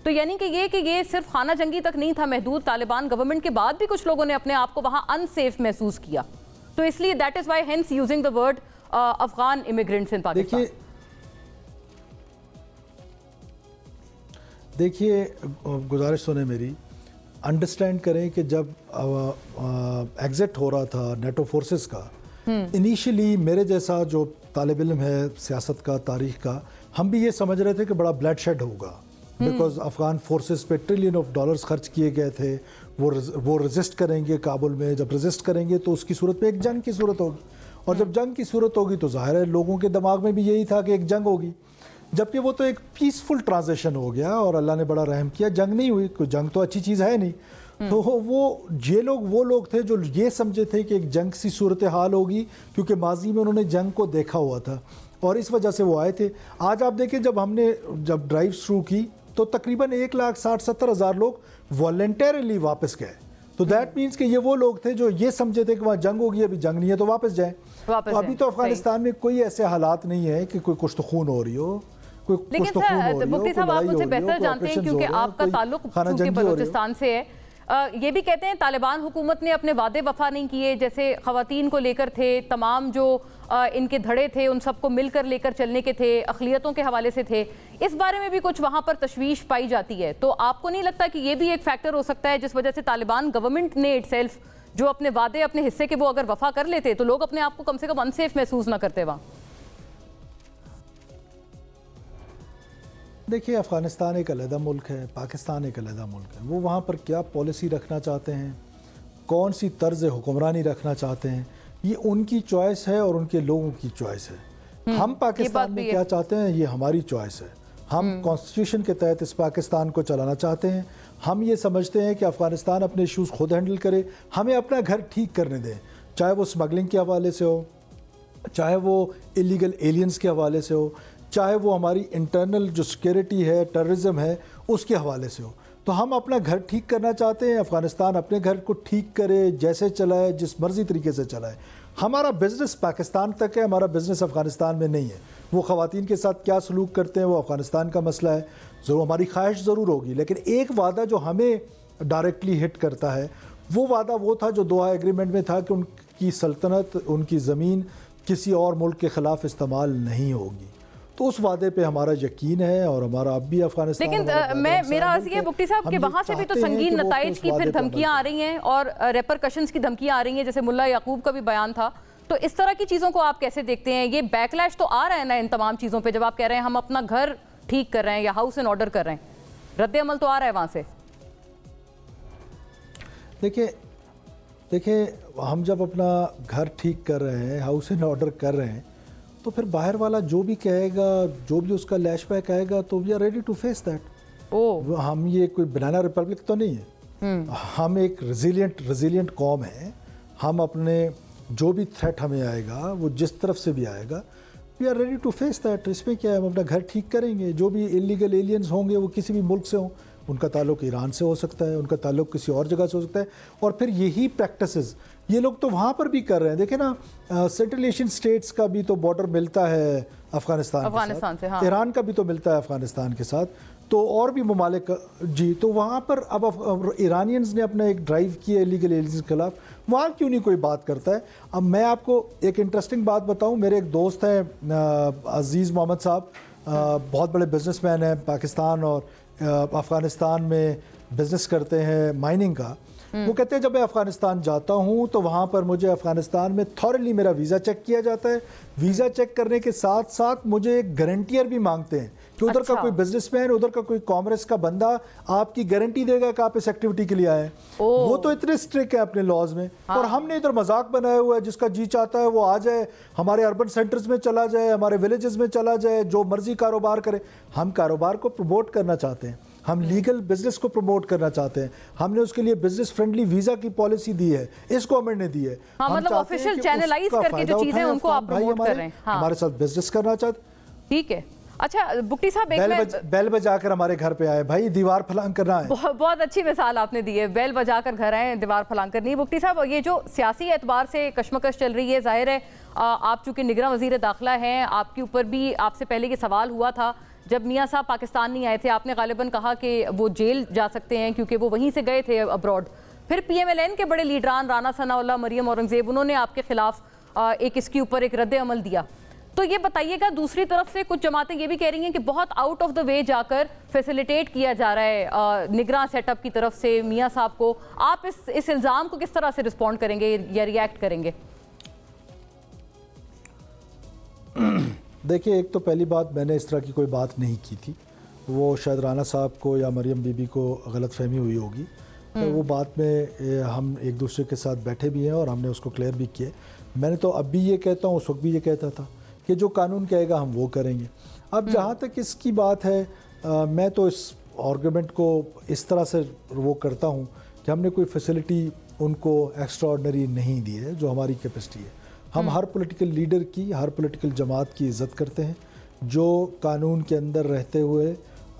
تو یعنی کہ یہ صرف خانہ جنگی تک نہیں تھا محدود، طالبان گورنمنٹ کے بعد بھی کچھ لوگوں نے اپنے آپ کو وہاں انسیف محسوس کیا. تو اس لیے that is why hence using the word Afghan immigrants in Pakistan. دیکھیے گزارش سنیں میری، انڈرسٹینڈ کریں کہ جب ایگزٹ ہو رہا تھا نیٹو فورسز کا، انیشلی میرے جیسا جو طالب علم ہے سیاست کا، تاریخ کا، ہم بھی یہ سمجھ رہے تھے کہ بڑا بلڈ شیڈ ہوگا، بیکاز افغان فورسز پہ ٹریلین آف ڈالرز خرچ کیے گئے تھے. وہ رزسٹ کریں گے کابل میں، جب رزسٹ کریں گے تو اس کی صورت میں ایک جنگ کی صورت ہوگی، اور جب جنگ کی صورت ہوگی تو ظاہر ہے لوگوں کے دماغ میں بھی یہی تھا کہ ایک جنگ ہوگی. جبکہ وہ تو ایک پیسفل ٹرانزیشن ہو گیا اور اللہ نے بڑا رحم کیا، جنگ نہیں ہوئی. کوئی جنگ تو اچھی چیز ہے نہیں. تو وہ لوگ تھے جو یہ سمجھے تھے کہ ایک جنگ سی صورتحال ہوگی، کیونکہ ماضی میں انہوں نے جنگ کو دیکھا ہوا تھا اور اس وجہ سے وہ آئے تھے. آج آپ دیکھیں جب ڈرائیو شروع کی تو تقریباً 1,60,70,000 لوگ والنٹیرلی واپس گئے. تو دیٹ مینس کہ یہ وہ لوگ تھے جو یہ سمجھے تھے کہ وہاں جنگ ہوگی، ابھی جنگ نہیں ہے تو واپس جائیں. ابھی تو افغانستان میں کوئی ایسے حالات نہیں ہے کہ کوئی کشت خون ہو رہی ہو. لیکن سر مفتی صاحب آپ مجھ سے بہتر جانتے ہیں کیونکہ آپ کا تعلق چونکہ بلوچستان سے ہے. یہ بھی کہتے ہیں طالبان حکومت نے اپنے وعدے وفا نہیں کیے، جیسے خواتین کو لے کر تھے، تمام جو ان کے دھڑے تھے ان سب کو مل کر لے کر چلنے کے تھے، اقلیتوں کے حوالے سے تھے. اس بارے میں بھی کچھ وہاں پر تشویش پائی جاتی ہے. تو آپ کو نہیں لگتا کہ یہ بھی ایک فیکٹر ہو سکتا ہے جس وجہ سے طالبان گورنمنٹ نے اٹ سیلف جو اپنے وعدے اپنے حصے کے وہ اگر وفا کر لیتے تو لوگ اپنے آپ کو کم سے کم انسیف محسوس نہ کرتے وہاں؟ دیکھیے افغانستان ایک علیحدہ ملک ہے، پاکستان ایک علیحدہ ملک ہے. وہ وہاں پر کیا پالیسی رکھنا چاہتے ہیں، کون سی طرز حکمرانی رکھنا چاہتے ہیں، یہ ان کی چوائس ہے اور ان کے لوگوں کی چوائس ہے. ہم پاکستان میں کیا چاہتے ہیں یہ ہماری چوائس ہے. ہم کانسٹیٹیوشن کے تحت اس پاکستان کو چلانا چاہتے ہیں. ہم یہ سمجھتے ہیں کہ افغانستان اپنے ایشوز خود ہینڈل کرے، ہمیں اپنا گھر ٹھیک کرنے دیں، چاہے وہ اسمگلنگ کے حوالے سے ہو، چاہے وہ ایلیگل ایلینز کے حوالے سے ہو، چاہے وہ ہماری انٹرنل جو سیکیورٹی ہے، ٹیررزم ہے، اس کے حوالے سے ہو. تو ہم اپنا گھر ٹھیک کرنا چاہتے ہیں. افغانستان اپنے گھر کو ٹھیک کرے، جیسے چلائے، جس مرضی طریقے سے چلائے. ہمارا بزنس پاکستان تک ہے، ہمارا بزنس افغانستان میں نہیں ہے. وہ خواتین کے ساتھ کیا سلوک کرتے ہیں وہ افغانستان کا مسئلہ ہے. ضرور ہماری خواہش ضرور ہوگی، لیکن ایک وعدہ جو ہمیں ڈائریکٹلی ہٹ کرتا ہے وہ وعدہ وہ تھا جو دوحہ ایگریمنٹ میں تھا کہ ان کی سلطنت، ان کی زمین کسی اور ملک کے خلاف استعمال نہیں ہوگی. तो उस वादे पे हमारा यकीन है और हमारा अब भी अफगानिस्तान। लेकिन मेरा अर्ज ये मुफ्ती साहब कि वहाँ से भी तो संगीन नताइज की फिर धमकियाँ आ रही हैं और रेपरकशंस की धमकियाँ आ रही हैं, जैसे मुल्ला याकूब का भी बयान था। तो इस तरह की चीज़ों को आप कैसे देखते हैं? ये बैकलैश तो आ रहा है ना इन तमाम चीज़ों पे, जब आप कह रहे हैं हम अपना घर ठीक कर रहे हैं या हाउस इन ऑर्डर कर रहे हैं, रद्द अमल तो आ रहा है वहाँ से। देखिए हम जब अपना घर ठीक कर रहे हैं, हाउस इन ऑर्डर कर रहे हैं, तो फिर बाहर वाला जो भी कहेगा, जो भी उसका लैश बैक आएगा, तो we are ready to face that. हम ये कोई बनाना रिपब्लिक तो नहीं है, हम एक रेजिलियंट कौम है। हम अपने जो भी थ्रेट हमें आएगा, वो जिस तरफ से भी आएगा, we are ready to face that. इसमें क्या है, हम अपना घर ठीक करेंगे। जो भी इलीगल एलियंस होंगे वो किसी भी मुल्क से हों, उनका ताल्लुक ईरान से हो सकता है, उनका ताल्लुक किसी और जगह से हो सकता है, और फिर यही प्रैक्टिसेस ये लोग तो वहाँ पर भी कर रहे हैं। देखें ना, सेंट्रल एशियन स्टेट्स का भी तो बॉर्डर मिलता है अफगानिस्तान से, हाँ। ईरान का भी तो मिलता है अफगानिस्तान के साथ, तो और भी ममालिक जी। तो वहाँ पर अब ईरानियंस ने अपना एक ड्राइव किया इलीगल एलियंस के खिलाफ, वहाँ क्यों नहीं कोई बात करता है? अब मैं आपको एक इंटरेस्टिंग बात बताऊँ। मेरे एक दोस्त हैं अजीज़ मोहम्मद साहब, बहुत बड़े बिजनेसमैन हैं, पाकिस्तान और अफ़गानिस्तान में बिज़नेस करते हैं माइनिंग का। वो कहते हैं जब मैं अफ़गानिस्तान जाता हूँ तो वहाँ पर मुझे अफ़गानिस्तान में थॉरली मेरा वीज़ा चेक किया जाता है। वीज़ा चेक करने के साथ साथ मुझे एक गारंटियर भी मांगते हैं कि उधर का कोई बिजनेसमैन, उधर का कोई कॉमर्स का बंदा आपकी गारंटी देगा कि आप इस एक्टिविटी के लिए आए। वो तो इतने स्ट्रिक्ट है अपने लॉज में, और हमने इधर मजाक बनाया हुआ है, जिसका जी चाहता है वो आ जाए, हमारे अर्बन सेंटर्स में चला जाए, हमारे विलेजेस में चला जाए, जो मर्जी कारोबार करे। हम कारोबार को प्रमोट करना चाहते हैं, हम लीगल बिजनेस को प्रमोट करना चाहते हैं। हमने उसके लिए बिजनेस फ्रेंडली वीजा की पॉलिसी दी है, इस गवर्नमेंट ने दी है। मतलब ऑफिशियल चैनलाइज करके जो चीजें उनको आप प्रमोट कर रहे हैं, हमारे साथ बिजनेस करना चाहते। ठीक है। अच्छा बुक्टी साहब, बेल बजाकर हमारे घर पे आए भाई, दीवार फलांग करना है। बहुत अच्छी मिसाल आपने दी है, बेल बजाकर घर आए, दीवार फलांग करनी है। बुक्टी साहब, ये जो सियासी एतबार से कशमकश चल रही है, जाहिर है आप चूंकि निगरान वजीर दाखिला हैं, आपके ऊपर भी आपसे पहले ये सवाल हुआ था जब मियाँ साहब पाकिस्तान नहीं आए थे। आपने गालिबन कहा कि वो जेल जा सकते हैं क्योंकि वो वहीं से गए थे अब्रॉड। फिर PMLN के बड़े लीडरान राना सनाउल्लाह, मरियम औरंगजेब, उन्होंने आपके खिलाफ एक इसके ऊपर एक रद्द अमल दिया। तो ये बताइएगा, दूसरी तरफ से कुछ जमातें ये भी कह रही हैं कि बहुत आउट ऑफ द वे जाकर फैसिलिटेट किया जा रहा है निगरान सेटअप की तरफ से मियाँ साहब को। आप इस इल्ज़ाम को किस तरह से रिस्पॉन्ड करेंगे या रिएक्ट करेंगे? देखिए, एक तो पहली बात, मैंने इस तरह की कोई बात नहीं की थी। वो शायद राना साहब को या मरियम बीबी को गलत फहमी हुई होगी। तो वो बात में हम एक दूसरे के साथ बैठे भी हैं और हमने उसको क्लियर भी किया। मैंने तो अब भी ये कहता हूँ, उस वक्त भी ये कहता था कि जो कानून कहेगा हम वो करेंगे। अब जहाँ तक इसकी बात है, मैं तो इस आर्गूमेंट को इस तरह से वो करता हूँ कि हमने कोई फैसिलिटी उनको एक्स्ट्रा ऑर्डिनरी नहीं दी है, जो हमारी कैपेसिटी है। हम हर पॉलिटिकल लीडर की, हर पॉलिटिकल जमात की इज़्ज़त करते हैं जो कानून के अंदर रहते हुए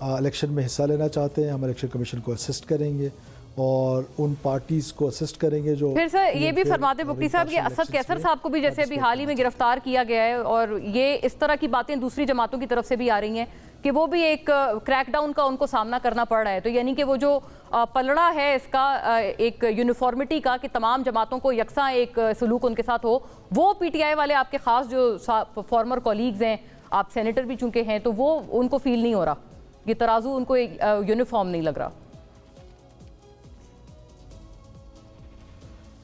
इलेक्शन में हिस्सा लेना चाहते हैं। हम इलेक्शन कमीशन को असिस्ट करेंगे और उन पार्टीज़ को असिस्ट करेंगे जो। फिर सर ये भी फरमा दे बुक्टी साहब, ये असद कैसर साहब को भी जैसे अभी हाल ही में गिरफ्तार किया गया है, और ये इस तरह की बातें दूसरी जमातों की तरफ से भी आ रही हैं कि वो भी एक क्रैकडाउन का उनको सामना करना पड़ रहा है। तो यानी कि वो जो पलड़ा है इसका एक यूनिफॉर्मिटी का, कि तमाम जमातों को यकसा एक सलूक उनके साथ हो, वो PTI वाले आपके ख़ास जो फॉर्मर कॉलीग्स हैं, आप सेनेटर भी चुके हैं, तो वो उनको फील नहीं हो रहा, ये तराजू उनको एक यूनिफॉर्म नहीं लग रहा।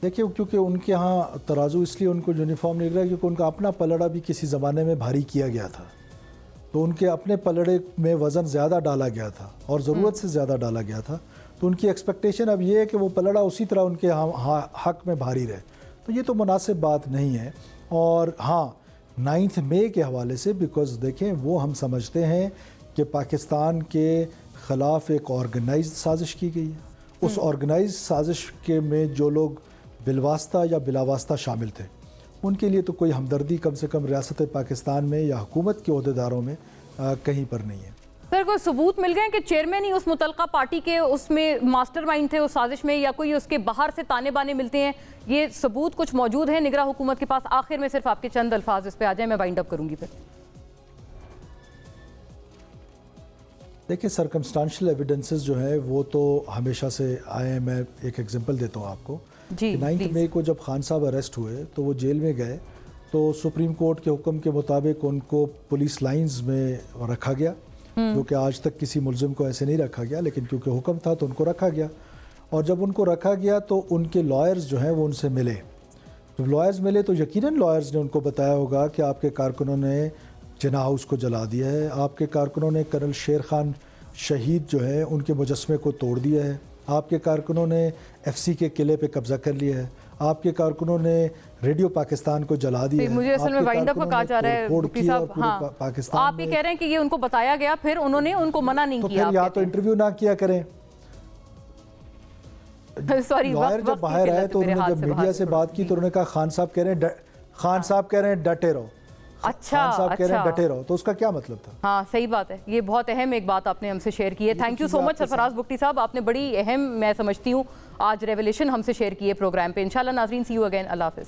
देखिए, क्योंकि उनके यहाँ तराजू इसलिए उनको यूनिफॉर्म नहीं लग रहा है क्योंकि उनका अपना पलड़ा भी किसी ज़माने में भारी किया गया था। तो उनके अपने पलड़े में वज़न ज़्यादा डाला गया था और ज़रूरत से ज़्यादा डाला गया था। तो उनकी एक्सपेक्टेशन अब ये है कि वो पलड़ा उसी तरह उनके हक में भारी रहे। तो ये तो मुनासिब बात नहीं है। और हाँ, 9 मई के हवाले से, बिकॉज़ देखें, वो हम समझते हैं कि पाकिस्तान के ख़िलाफ़ एक ऑर्गेनाइज्ड साजिश की गई है। उस ऑर्गेनाइज्ड साजिश के में जो लोग बिलवास्ता या बिलावास्ता शामिल थे, उनके लिए तो कोई हमदर्दी कम से कम रियासत पाकिस्तान में या हुकूमत के ओहदेदारों में कहीं पर नहीं है। सर, कोई सबूत मिल गए कि चेयरमैन ही उस मुतलका पार्टी के उसमें मास्टरमाइंड थे उस साजिश में, या कोई उसके बाहर से ताने बाने मिलते हैं? ये सबूत कुछ मौजूद है निगरान हुकूमत के पास? आखिर में सिर्फ आपके चंद अल्फाज इस पे आ जाए, मैं वाइंड अप करूंगी फिर। देखिए, सर्कमस्टांशियल एविडेंसेस जो है वो तो हमेशा से आए हैं। मैं एक एग्जांपल देता हूँ आपको। 9 मई को जब खान साहब अरेस्ट हुए तो वो जेल में गए, तो सुप्रीम कोर्ट के हुक्म के मुताबिक उनको पुलिस लाइंस में रखा गया, जो कि आज तक किसी मुलजिम को ऐसे नहीं रखा गया, लेकिन क्योंकि हुक्म था तो उनको रखा गया। और जब उनको रखा गया तो उनके लॉयर्स जो हैं वो उनसे मिले। जब लॉयर्स मिले तो यकीनन लॉयर्स ने उनको बताया होगा कि आपके कारकुनों ने जिन्ना हाउस को जला दिया है, आपके कारकुनों ने कर्नल शेर खान शहीद जो है उनके मुजस्मे को तोड़ दिया है, आपके कारकुनों ने एफसी के किले पे कब्जा कर लिया है, आपके कारकुनों ने रेडियो पाकिस्तान को जला दिया है। मुझे असल में वाइंड अप का कहा जा रहा है मुफ्ती साहब। हाँ, पाकिस्तान आप ये कह रहे हैं कि ये उनको बताया गया, फिर उन्होंने उनको मना नहीं किया। या तो इंटरव्यू ना किया करें। सॉरी, लॉयर जब बाहर आए तो उन्होंने जब मीडिया से बात की तो उन्होंने कहा खान साहब कह रहे हैं डटे रहो। अच्छा, खान साहब कह रहे हैं डटे रहो, तो उसका क्या मतलब था? हाँ, सही बात है। ये बहुत अहम एक बात आपने हमसे शेयर की है। Thank you so much Sarfaraz Bugti साहब, आपने बड़ी अहम, मैं समझती हूँ, आज रेवलेशन हमसे शेयर की है प्रोग्राम पे। इंशाल्लाह नाज़रीन, सी यू अगेन। अल्लाह हाफिज़।